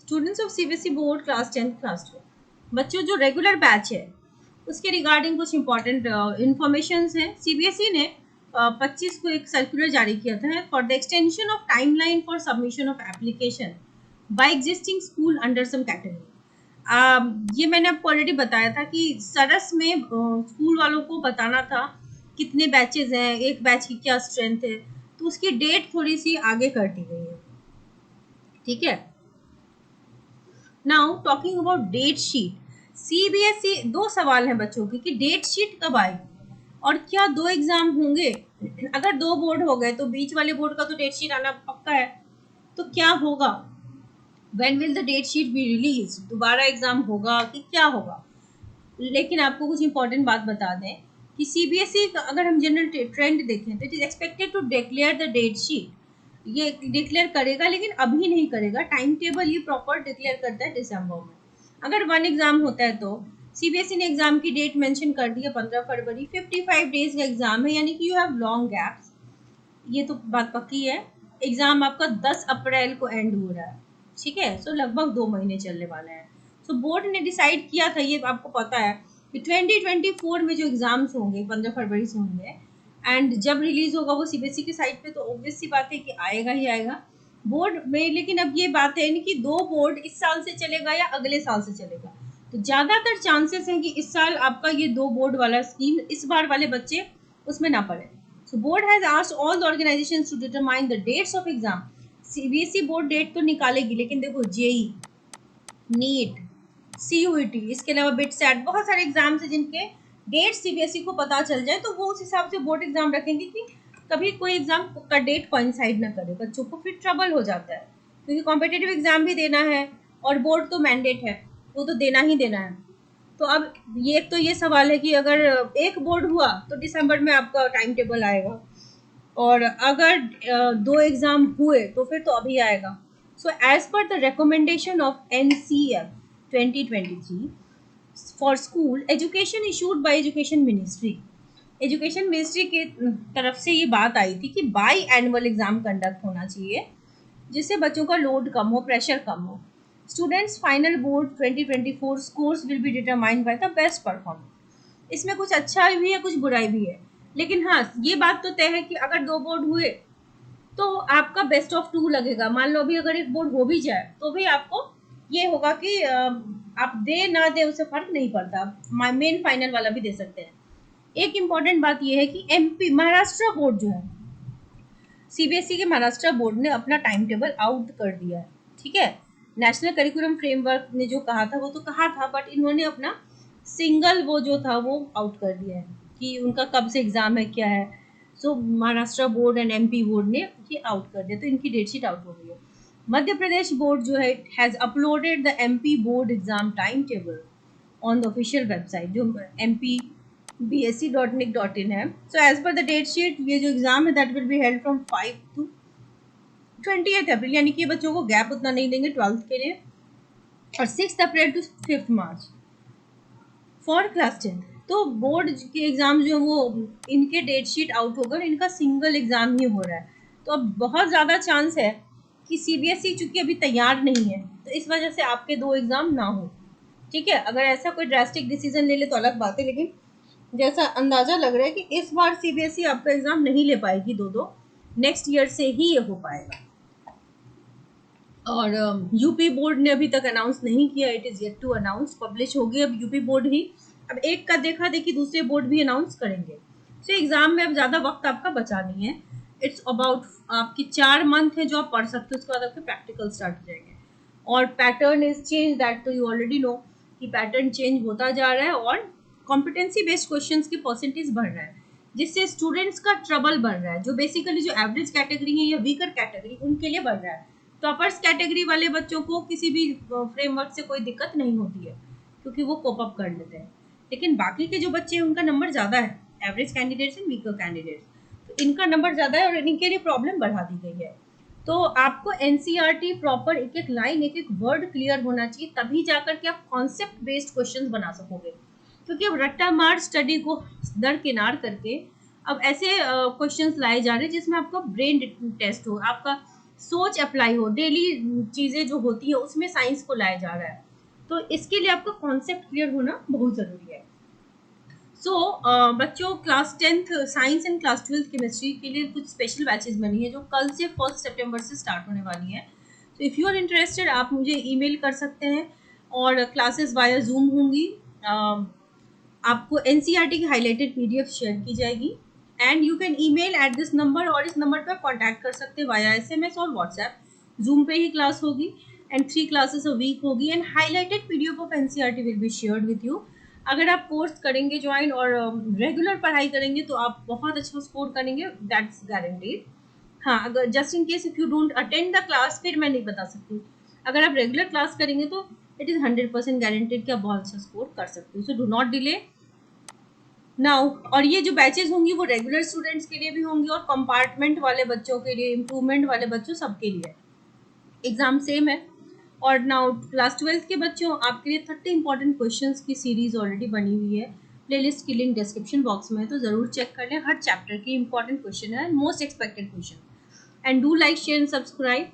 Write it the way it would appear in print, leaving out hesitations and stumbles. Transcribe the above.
Students of CBSE board class 10 class 12, बच्चों जो regular batch है उसके रिगार्डिंग कुछ इंपॉर्टेंट इंफॉर्मेशन है। सीबीएसई ने 25 को एक सर्कुलर जारी किया था for the extension of timeline for submission of application by existing school under some category. ये मैंने आपको ऑलरेडी बताया था कि सरस में स्कूल वालों को बताना था कितने बैचेज हैं, एक बैच की क्या स्ट्रेंथ है, तो उसकी डेट थोड़ी सी आगे कर दी गई है। ठीक है, now talking about date sheet. CBSE, दो सवाल हैं बच्चों की कि डेट शीट कब आएगी और क्या दो एग्जाम होंगे। अगर दो बोर्ड हो गए तो बीच वाले बोर्ड का तो डेट शीट आना पक्का है, तो क्या होगा, when will the date sheet be release, दोबारा एग्जाम होगा कि क्या होगा। लेकिन आपको कुछ इंपॉर्टेंट बात बता दें कि सीबीएसई का अगर हम जनरल ट्रेंड देखें तो it is expected to declare the date sheet, ये डिक्लेयर करेगा लेकिन अभी नहीं करेगा। टाइम टेबल ये प्रॉपर डिक्लेयर करता है दिसंबर में। अगर वन एग्जाम होता है तो सीबीएसई ने एग्जाम की डेट मेंशन कर दी है 15 फरवरी, 55 डेज का एग्जाम है, यानी कि यू हैव लॉन्ग गैप्स, ये तो बात पक्की है। एग्जाम आपका 10 अप्रैल को एंड हो रहा है, ठीक है, सो लगभग 2 महीने चलने वाले हैं। सो बोर्ड ने डिसाइड किया था, ये आपको पता है कि 2024 में जो एग्जाम्स होंगे 15 फरवरी से होंगे, एंड जब रिलीज होगा वो सीबीएसई की साइट पे, तो ऑब्वियस सी बात है कि आएगा ही आएगा बोर्ड में। लेकिन अब ये बात है कि दो बोर्ड इस साल से चलेगा या अगले साल से चलेगा, तो ज्यादातर चांसेस हैं कि इस साल आपका ये दो बोर्ड वाला स्कीम इस बार वाले बच्चे उसमें ना पड़े। So board has asked all the organizations to determine the dates of exam. CBSE board date तो निकालेगी, लेकिन देखो जेई, नीट, सीयूईटी, इसके अलावा बिट सैट, बहुत सारे एग्जाम्स हैं जिनके डेट सीबीएसई को पता चल जाए तो वो उस हिसाब से बोर्ड एग्जाम रखेंगे कि कभी कोई एग्जाम का डेट कोइंसाइड ना करे, बच्चों को फिर ट्रबल हो जाता है, क्योंकि कॉम्पिटिटिव एग्जाम भी देना है और बोर्ड तो मैंडेट है, वो तो देना ही देना है। तो अब ये तो ये सवाल है कि अगर एक बोर्ड हुआ तो दिसंबर में आपका टाइम टेबल आएगा, और अगर दो एग्जाम हुए तो फिर तो अभी आएगा। So as per the recommendation of NCF 2023 for school education issued by education ministry, education ministry की तरफ से ये बात आई थी कि बाई एनुअल एग्जाम कंडक्ट होना चाहिए जिससे बच्चों का लोड कम हो, प्रेशर कम हो। Students final board 2024 scores will be determined by the best performance. इसमें कुछ अच्छा भी है, कुछ बुराई भी है, लेकिन हाँ ये बात तो तय है कि अगर दो बोर्ड हुए तो आपका बेस्ट ऑफ टू लगेगा। मान लो अभी अगर एक बोर्ड हो भी जाए तो भी आपको ये होगा कि आप दे ना दे उससे फर्क नहीं पड़ता, मेन फाइनल वाला भी दे सकते हैं। एक इम्पॉर्टेंट बात यह है कि एमपी महाराष्ट्र बोर्ड जो है, सीबीएसई के महाराष्ट्र बोर्ड ने अपना टाइम टेबल आउट कर दिया है। ठीक है, नेशनल करिकुलम फ्रेमवर्क ने जो कहा था वो तो कहा था, बट इन्होंने अपना सिंगल वो जो था वो आउट कर दिया है कि उनका कब से एग्जाम है क्या है। So Maharashtra board and MP board ने ये आउट कर दिया, तो इनकी डेट शीट आउट हो गई है। मध्य प्रदेश बोर्ड जो है has uploaded the MP board exam time table on the official website जो mpbsc.nic.in है। So as per the date sheet ये जो एग्जाम है that will be held from 5 to 28 April, यानी कि बच्चों को गैप उतना नहीं देंगे 12th के लिए, और 6 अप्रैल टू 5 मार्च फॉर क्लास 10। तो बोर्ड के एग्जाम जो वो इनके डेट शीट आउट होकर इनका सिंगल एग्जाम ही हो रहा है, तो अब बहुत ज़्यादा चांस है कि सीबीएसई चूंकि अभी तैयार नहीं है तो इस वजह से आपके दो एग्जाम ना हो। ठीक है, अगर ऐसा कोई ड्रास्टिक डिसीजन ले ले तो अलग बात है, लेकिन जैसा अंदाजा लग रहा है कि इस बार सीबीएसई आपका एग्जाम नहीं ले पाएगी दो दो, नेक्स्ट ईयर से ही ये हो पाएगा। और यूपी बोर्ड ने अभी तक अनाउंस नहीं किया, it is yet to announce, publish होगी अब यूपी बोर्ड ही, अब एक का देखा देखी दूसरे बोर्ड भी अनाउंस करेंगे। सो एग्जाम में अब ज़्यादा वक्त आपका बचा नहीं है, इट्स अबाउट आपकी 4 मंथ है जो आप पढ़ सकते हो, उसके बाद आपके प्रैक्टिकल स्टार्ट हो जाएंगे। और पैटर्न इज चेंज, दैट तो यू ऑलरेडी नो कि पैटर्न चेंज होता जा रहा है और कॉम्पिटेंसी बेस्ड क्वेश्चंस की परसेंटेज बढ़ रहा है, जिससे स्टूडेंट्स का ट्रबल बढ़ रहा है, जो बेसिकली जो एवरेज कैटेगरी है या वीकर कैटेगरी उनके लिए बढ़ रहा है। टॉपर्स कैटेगरी वाले बच्चों को किसी भी फ्रेमवर्क से कोई दिक्कत नहीं होती है क्योंकि वो कोप अप कर लेते हैं, लेकिन बाकी के जो बच्चे हैं उनका नंबर ज़्यादा है, average candidates and weaker candidates, तो इनका नंबर ज़्यादा है और इनके लिए प्रॉब्लम बढ़ा दी गई है। तो आपको एनसीईआरटी प्रॉपर एक एक लाइन एक एक वर्ड क्लियर होना चाहिए, तभी जाकर के आप कॉन्सेप्ट बेस्ड क्वेश्चन बना सकोगे, क्योंकि अब रट्टा मार स्टडी को दरकिनार करके अब ऐसे क्वेश्चंस लाए जा रहे हैं जिसमें आपका ब्रेन टेस्ट हो, आपका सोच अप्लाई हो, डेली चीज़ें जो होती है उसमें साइंस को लाया जा रहा है। तो इसके लिए आपका कॉन्सेप्ट क्लियर होना बहुत ज़रूरी है। बच्चों class 10th science and class 12th chemistry के लिए कुछ स्पेशल बैचेस बनी है जो कल से 1 सितंबर से स्टार्ट होने वाली है। तो इफ़ यू आर इंटरेस्टेड आप मुझे ईमेल कर सकते हैं और क्लासेस वाया जूम होंगी। आपको एनसीईआरटी की हाईलाइटेड पीडीएफ शेयर की जाएगी and you can email at this number, और इस नंबर पर कॉन्टैक्ट कर सकते हैं वाया एसएमएस और व्हाट्सएप। जूम पे ही क्लास होगी एंड 3 क्लासेस अ वीक होगी and highlighted PDF of NCERT will be shared with you. अगर आप कोर्स करेंगे ज्वाइन और रेगुलर पढ़ाई करेंगे तो आप बहुत अच्छा स्कोर करेंगे, दैट्स गारंटीड। हाँ, अगर just in case if you don't attend the class फिर मैं नहीं बता सकती। अगर आप रेगुलर क्लास करेंगे तो इट इज़ 100% गारंटेड कि आप बहुत अच्छा स्कोर कर सकते हो। So do not delay now. और ये जो बैचेस होंगी वो रेगुलर स्टूडेंट्स के लिए भी होंगी और कंपार्टमेंट वाले बच्चों के लिए, इम्प्रूवमेंट वाले बच्चों सबके लिए। एग्जाम सेम है। और नाउ क्लास 12th के बच्चों आपके लिए 30 इंपॉर्टेंट क्वेश्चंस की सीरीज ऑलरेडी बनी हुई है। प्लेलिस्ट की लिंक डिस्क्रिप्शन बॉक्स में है, तो ज़रूर चेक कर लें। हर चैप्टर के इंपॉर्टेंट क्वेश्चन है, most expected question. And do like share and subscribe.